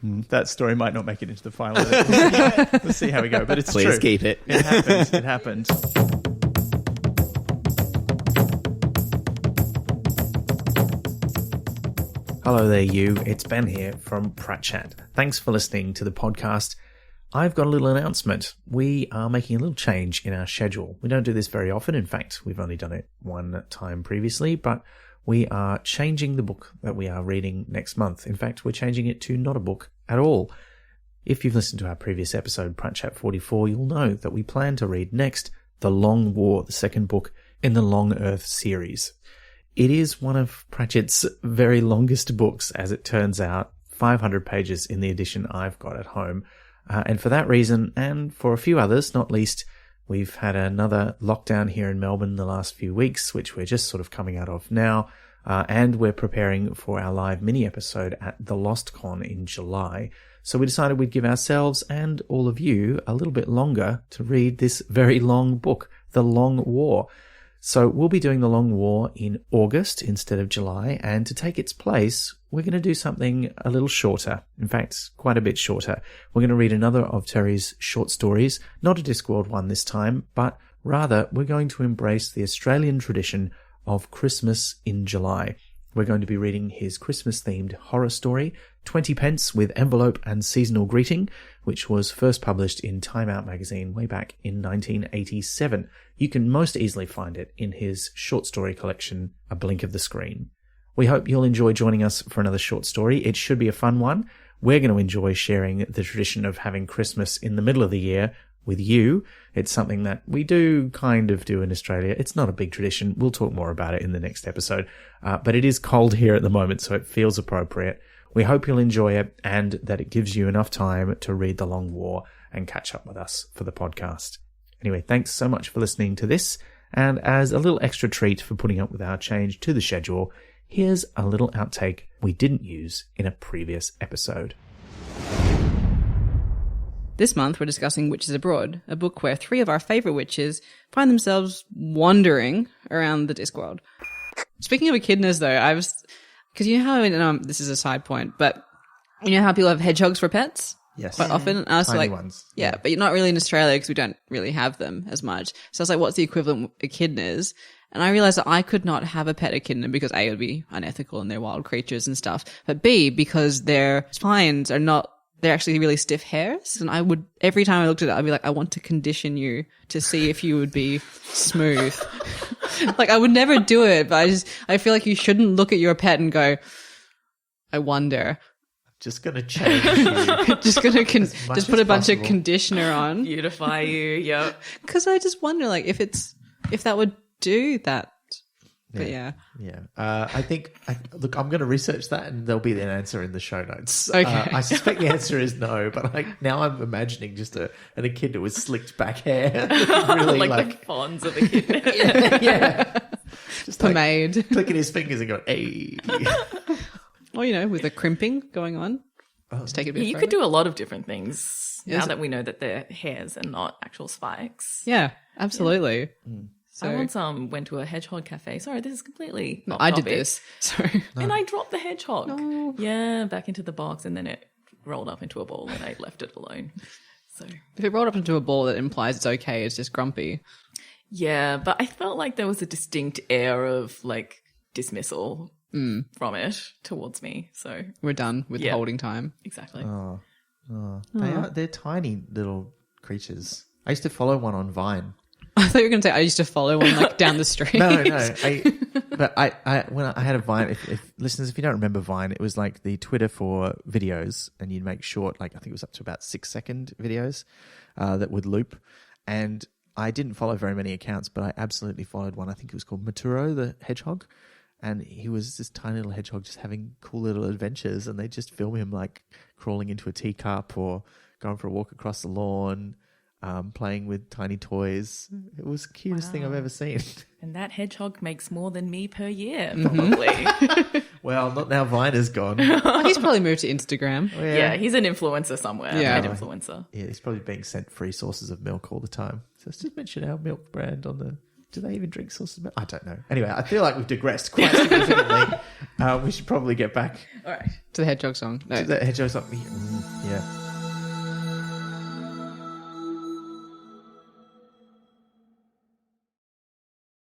That story might not make it into the final edit. We'll see how we go, but it's Please true. keep it. It happens. It happens. Hello there, you. It's Ben here from Pratt Chat. Thanks for listening to the podcast. I've got a little announcement. We are making a little change in our schedule. We don't do this very often. In fact, we've only done it one time previously, but we are changing the book that we are reading next month. In fact, we're changing it to not a book at all. If you've listened to our previous episode, Pratt Chat 44, you'll know that we plan to read next The Long War, the second book in the Long Earth series. It is one of Pratchett's very longest books, as it turns out, 500 pages in the edition I've got at home. And for that reason, and for a few others, not least, we've had another lockdown here in Melbourne the last few weeks, which we're just sort of coming out of now. And we're preparing for our live mini episode at the Lost Con in July. So we decided we'd give ourselves and all of you a little bit longer to read this very long book, The Long War. So we'll be doing The Long War in August instead of July, and to take its place, we're going to do something a little shorter. In fact, quite a bit shorter. We're going to read another of Terry's short stories, not a Discworld one this time, but rather we're going to embrace the Australian tradition of Christmas in July. We're going to be reading his Christmas-themed horror story, 20 Pence with Envelope and Seasonal Greeting, which was first published in Time Out magazine way back in 1987. You can most easily find it in his short story collection, A Blink of the Screen. We hope you'll enjoy joining us for another short story. It should be a fun one. We're going to enjoy sharing the tradition of having Christmas in the middle of the year with you. It's something that we do kind of do in Australia. It's not a big tradition. We'll talk more about it in the next episode. But it is cold here at the moment, so it feels appropriate. We hope you'll enjoy it and that it gives you enough time to read The Long War and catch up with us for the podcast. Anyway, thanks so much for listening to this. And as a little extra treat for putting up with our change to the schedule, here's a little outtake we didn't use in a previous episode. This month, we're discussing Witches Abroad, a book where three of our favourite witches find themselves wandering around the Discworld. Speaking of echidnas, though, because you know how, this is a side point, but you know how people have hedgehogs for pets? Yes. Quite often. And I was Tiny like, ones. Yeah, but you're not really in Australia because we don't really have them as much. So I was like, what's the equivalent of echidnas? And I realized that I could not have a pet echidna because A, it would be unethical and they're wild creatures and stuff. But B, because their spines are not, they're actually really stiff hairs. And I would, every time I looked at it, I'd be like, I want to condition you to see if you would be smooth. Like, I would never do it, but I feel like you shouldn't look at your pet and go, I wonder. Just going to change you. Just going to just put a bunch of possible. conditioner on. Beautify you, yep. Because I just wonder, like, if that would do that. But yeah. I think, look, I'm going to research that and there'll be an answer in the show notes. Okay. I suspect the answer is no, but like now I'm imagining just an echidna with slicked back hair. Really like the fawns of a kid. yeah. Just Pomade. Like, clicking his fingers and going, hey. Or, you know, with the crimping going on. Just take it a bit You further. could do a lot of different things Yes. now that we know that they're hairs and not actual spikes. Yeah, absolutely. So I once went to a hedgehog cafe. Sorry, this is completely off I did topic. this. So And I dropped the hedgehog. No. Yeah, back into the box, and then it rolled up into a ball and I left it alone. So if it rolled up into a ball, that implies it's okay. It's just grumpy. yeah, but I felt like there was a distinct air of like dismissal from it towards me. So We're done with the Yeah. holding time. exactly. They're tiny little creatures. I used to follow one on Vine. I thought you were going to say I used to follow one like down the street. No. When I had a Vine, if listeners, if you don't remember Vine, it was like the Twitter for videos, and you'd make short, like I think it was up to about 6-second videos that would loop. And I didn't follow very many accounts, but I absolutely followed one. I think it was called Maturo the hedgehog, and he was this tiny little hedgehog just having cool little adventures, and they just film him like crawling into a teacup or going for a walk across the lawn. Playing with tiny toys. It was the cutest thing I've ever seen. And that hedgehog makes more than me per year, probably. Well, not now Vine is gone. He's probably moved to Instagram. Yeah, he's an influencer somewhere. Yeah. An influencer. Yeah, he's probably being sent free sources of milk all the time. So let's just mention our milk brand on the... Do they even drink sources of milk? I don't know. Anyway, I feel like we've digressed quite significantly. We should probably get back All right. To the hedgehog song. No. to the hedgehog something. Yeah.